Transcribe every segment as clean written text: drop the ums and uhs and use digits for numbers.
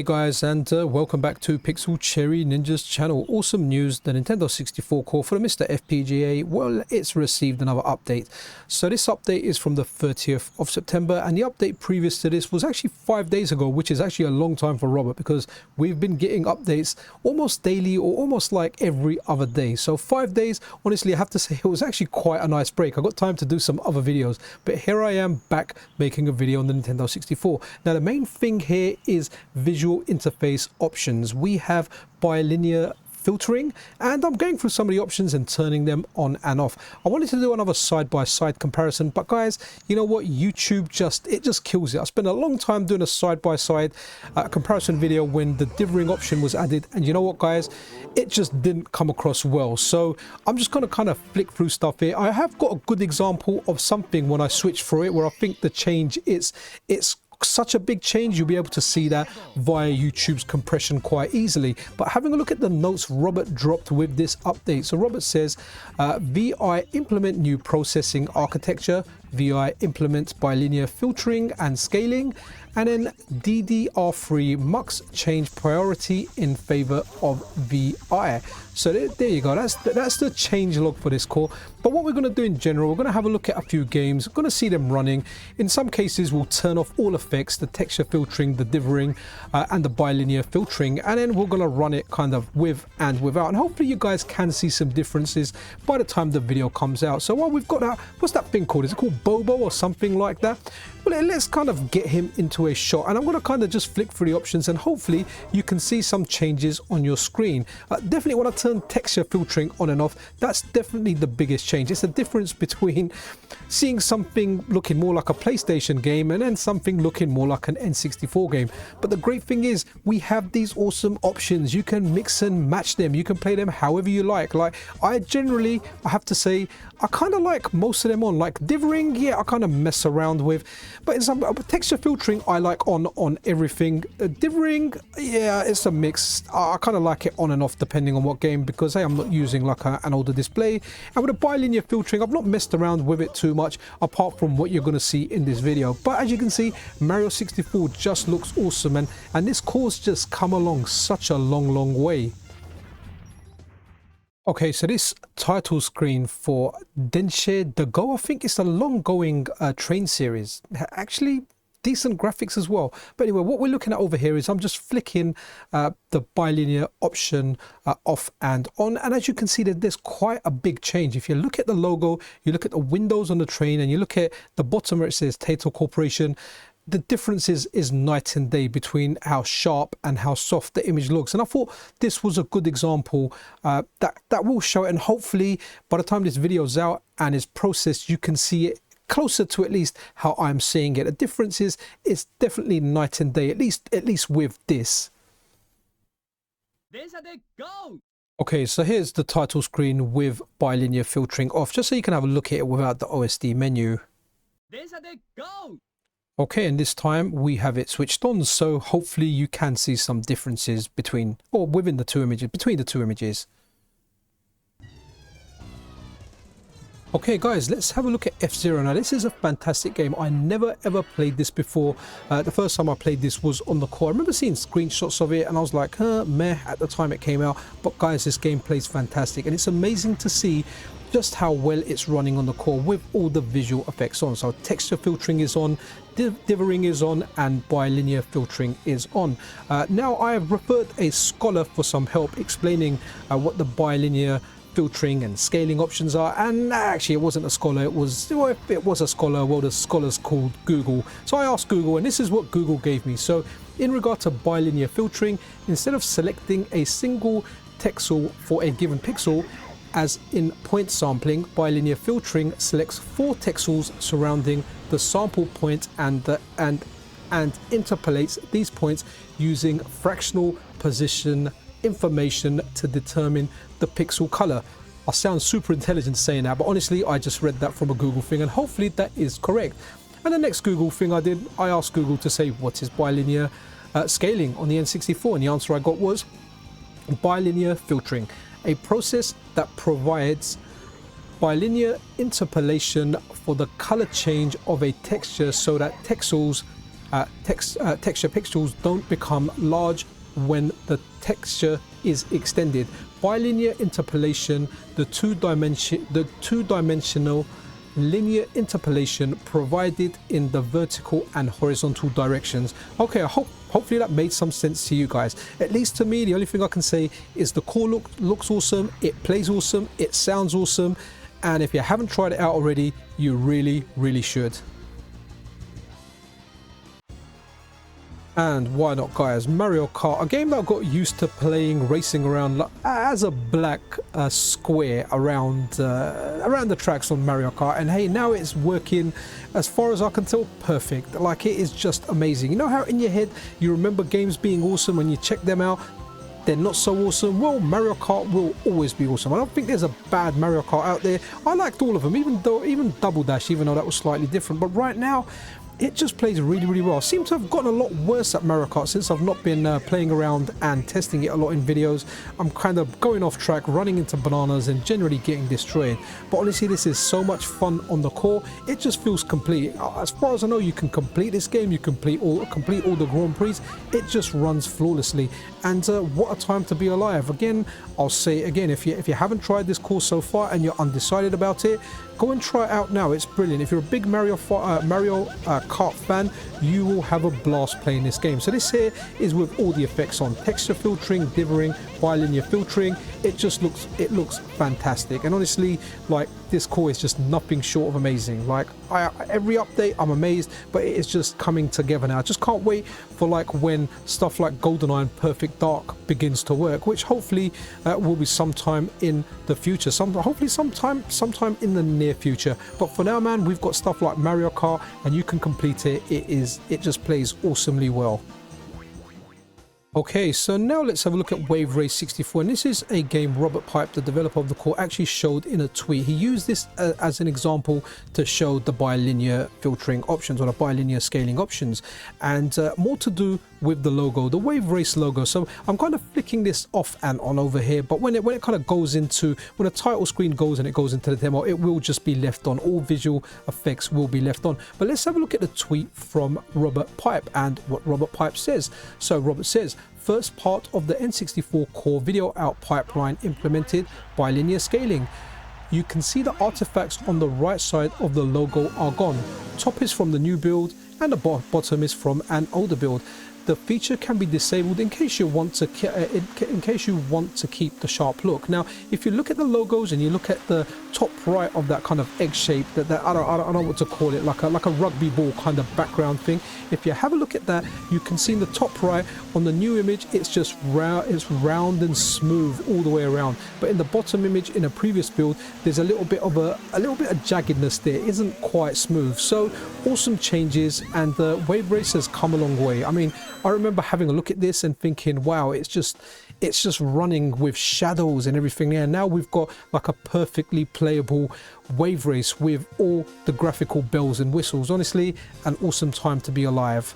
Hey guys, and welcome back to Pixel Cherry Ninja's channel. Awesome news, the Nintendo 64 core for the MiSTer FPGA, well, it's received another update. So this update is from the 30th of September, and the update previous to this was actually 5 days ago, which is actually a long time for Robert because we've been getting updates almost daily or almost like every other day. So 5 days, honestly, I have to say it was actually quite a nice break. I got time to do some other videos, but here I am back making a video on the Nintendo 64. Now the main thing here is visual interface options. We have bilinear filtering, and I'm going through some of the options and turning them on and off. I wanted to do another side-by-side comparison, but guys, you know what, YouTube just kills it. I spent a long time doing a side-by-side comparison video when the dithering option was added, and you know what guys, it just didn't come across well. So I'm just going to kind of flick through stuff here. I have got a good example of something when I switch through it where I think the change it's such a big change. You'll be able to see that via YouTube's compression quite easily. But having a look at the notes Robert dropped with this update. So Robert says VI implement new processing architecture, VI implements bilinear filtering and scaling, and then DDR3 mux change priority in favor of VI. So there you go, that's the change log for this core. But what we're going to do in general, we're going to have a look at a few games, going to see them running. In some cases we'll turn off all effects, the texture filtering, the dithering and the bilinear filtering, and then we're going to run it kind of with and without, and hopefully you guys can see some differences by the time the video comes out. So while we've got that, what's that thing called? Is it called Bobo or something like that? Well, let's kind of get him into a shot, and I'm going to kind of just flick through the options and hopefully you can see some changes on your screen. Definitely when I turn texture filtering on and off, that's definitely the biggest change. It's the difference between seeing something looking more like a PlayStation game and then something looking more like an N64 game. But the great thing is we have these awesome options. You can mix and match them. You can play them however you like. Like I have to say, I kind of like most of them on. Like dithering, yeah, I kind of mess around with, but in some texture filtering I like on everything. Dithering, yeah, it's a mix. I kind of like it on and off depending on what game, because hey, I'm not using like an older display. And with the bilinear filtering, I've not messed around with it too much apart from what you're going to see in this video. But as you can see, Mario 64 just looks awesome, and this core's just come along such a long way. Okay, so this title screen for Denshire the Go, I think it's a long-going train series. Actually, decent graphics as well. But anyway, what we're looking at over here is I'm just flicking the bilinear option off and on. And as you can see, that there's quite a big change. If you look at the logo, you look at the windows on the train, and you look at the bottom where it says Taito Corporation, the difference is night and day between how sharp and how soft the image looks. And I thought this was a good example that will show it, and hopefully by the time this video is out and is processed, you can see it closer to at least how I'm seeing it. The difference is it's definitely night and day, at least with this. Okay, so here's the title screen with bilinear filtering off, just so you can have a look at it without the OSD menu. Okay, and this time we have it switched on, so hopefully you can see some differences between the two images. Okay guys, let's have a look at F-Zero. Now this is a fantastic game. I never ever played this before. The first time I played this was on the core. I remember seeing screenshots of it and I was like, meh, at the time it came out. But guys, this game plays fantastic, and it's amazing to see just how well it's running on the core with all the visual effects on. So texture filtering is on, dithering is on, and bilinear filtering is on. Now I have referred a scholar for some help explaining what the bilinear filtering and scaling options are, and actually it wasn't a scholar, it was a scholar, well, the scholar's called Google. So I asked Google, and this is what Google gave me. So in regard to bilinear filtering, instead of selecting a single texel for a given pixel, as in point sampling, bilinear filtering selects 4 texels surrounding the sample point and interpolates these points using fractional position information to determine the pixel color. I sound super intelligent saying that, but honestly I just read that from a Google thing, and hopefully that is correct. And the next Google thing I did, I asked Google to say what is bilinear scaling on the N64, and the answer I got was bilinear filtering, a process that provides bilinear interpolation for the color change of a texture so that texels texture pixels don't become large when the texture is extended. Bilinear interpolation, the two-dimensional linear interpolation provided in the vertical and horizontal directions. Okay, hopefully that made some sense to you guys. At least to me, the only thing I can say is the core looks awesome, it plays awesome, it sounds awesome, and if you haven't tried it out already, you really should. And why not, guys, Mario Kart, a game that I got used to playing, racing around as a black square around the tracks on Mario Kart, and hey, now it's working, as far as I can tell, perfect. Like, it is just amazing. You know how in your head you remember games being awesome when you check them out, they're not so awesome? Well, Mario Kart will always be awesome. I don't think there's a bad Mario Kart out there. I liked all of them, even Double Dash, even though that was slightly different. But right now, it just plays really well. I seem to have gotten a lot worse at Mario Kart since I've not been playing around and testing it a lot in videos. I'm kind of going off track, running into bananas and generally getting destroyed. But honestly, this is so much fun on the core. It just feels complete. As far as I know, you can complete this game, you complete all the Grand Prix. It just runs flawlessly. And what a time to be alive. Again, I'll say it again, if you haven't tried this course so far and you're undecided about it, go and try it out now. It's brilliant. If you're a big Mario Kart fan, you will have a blast playing this game. So this here is with all the effects on: texture filtering, dithering, bilinear filtering. It looks fantastic. And honestly, like, this core is just nothing short of amazing. Like, every update I'm amazed, but it is just coming together now. I just can't wait for like when stuff like GoldenEye and Perfect Dark begins to work, which hopefully will be sometime in the future, hopefully sometime in the near future. But for now, man, we've got stuff like Mario Kart and you can complete it. It just plays awesomely well. Okay, so now let's have a look at Wave Race 64, and this is a game Robert Peip, the developer of the core, actually showed in a tweet. He used this as an example to show the bilinear filtering options, or the bilinear scaling options, and more to do with the logo, the Wave Race logo. So I'm kind of flicking this off and on over here, but when it kind of goes into, when the title screen goes and it goes into the demo, it will just be left on. All visual effects will be left on. But let's have a look at the tweet from Robert Peip and what Robert Peip says. So Robert says, first part of the N64 core video out pipeline implemented bilinear scaling. You can see the artifacts on the right side of the logo are gone. Top is from the new build and the bottom is from an older build. The feature can be disabled in case you want to keep the sharp look. Now, if you look at the logos and you look at the top right of that kind of egg shape, that I don't know what to call it, like a rugby ball kind of background thing. If you have a look at that, you can see in the top right on the new image, it's just round, it's round and smooth all the way around. But in the bottom image in a previous build, there's a little bit of jaggedness there. It isn't quite smooth. So awesome changes, and the Wave Race has come a long way. I mean, I remember having a look at this and thinking, wow, it's just running with shadows and everything there. Now we've got like a perfectly playable Wave Race with all the graphical bells and whistles. Honestly, an awesome time to be alive.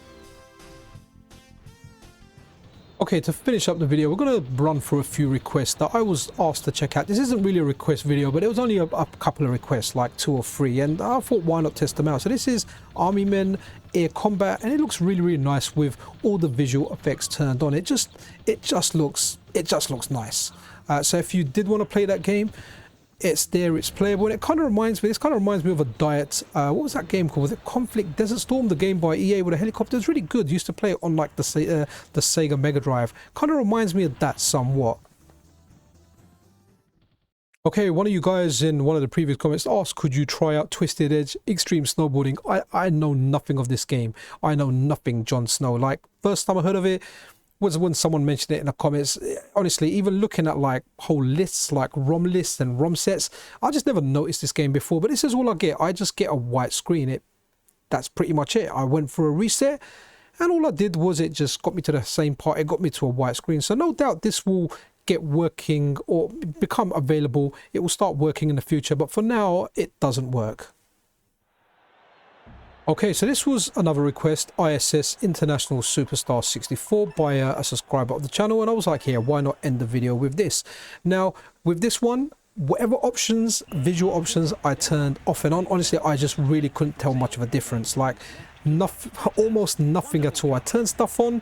Okay, to finish up the video, we're going to run through a few requests that I was asked to check out. This isn't really a request video, but it was only a couple of requests, like 2 or 3, and I thought, why not test them out? So this is Army Men Air Combat, and it looks really nice with all the visual effects turned on. It just looks nice. So if you did want to play that game, it's there, it's playable, and it kind of reminds me of a Diet, what was that game called? Was it Conflict Desert Storm, the game by EA with a helicopter? It's really good. Used to play it on like the Sega Mega Drive. Kind of reminds me of that somewhat. Okay, one of you guys in one of the previous comments asked, could you try out Twisted Edge Extreme Snowboarding? I know nothing of this game. I know nothing, Jon Snow. Like, first time I heard of it was when someone mentioned it in the comments. Honestly, even looking at like whole lists, like ROM lists and ROM sets, I just never noticed this game before. But this is all I get. I just get a white screen. That's pretty much it. I went for a reset, and all I did was it just got me to the same part. It got me to a white screen. So no doubt this will get working or become available. It will start working in the future, but for now it doesn't work. Okay, so this was another request, ISS International Superstar 64, by a subscriber of the channel, and I was like, yeah, why not end the video with this? Now, with this one, whatever options, visual options I turned off and on, honestly I just really couldn't tell much of a difference. Like nothing, almost nothing at all. I turned stuff on,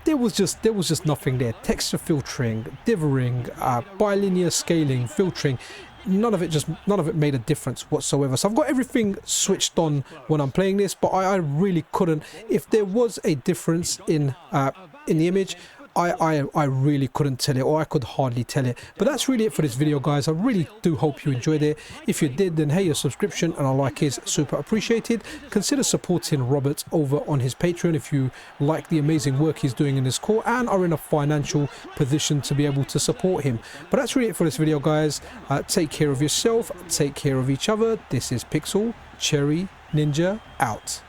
there was just nothing there. Texture filtering, dithering, bilinear scaling, filtering, none of it made a difference whatsoever. So I've got everything switched on when I'm playing this, but I really couldn't. If there was a difference in the image, I really couldn't tell it, or I could hardly tell it. But that's really it for this video, guys. I really do hope you enjoyed it. If you did, then hey, your subscription and a like is super appreciated. Consider supporting Robert over on his Patreon if you like the amazing work he's doing in this core and are in a financial position to be able to support him. But that's really it for this video, guys. Take care of yourself, take care of each other. This is Pixel Cherry Ninja out.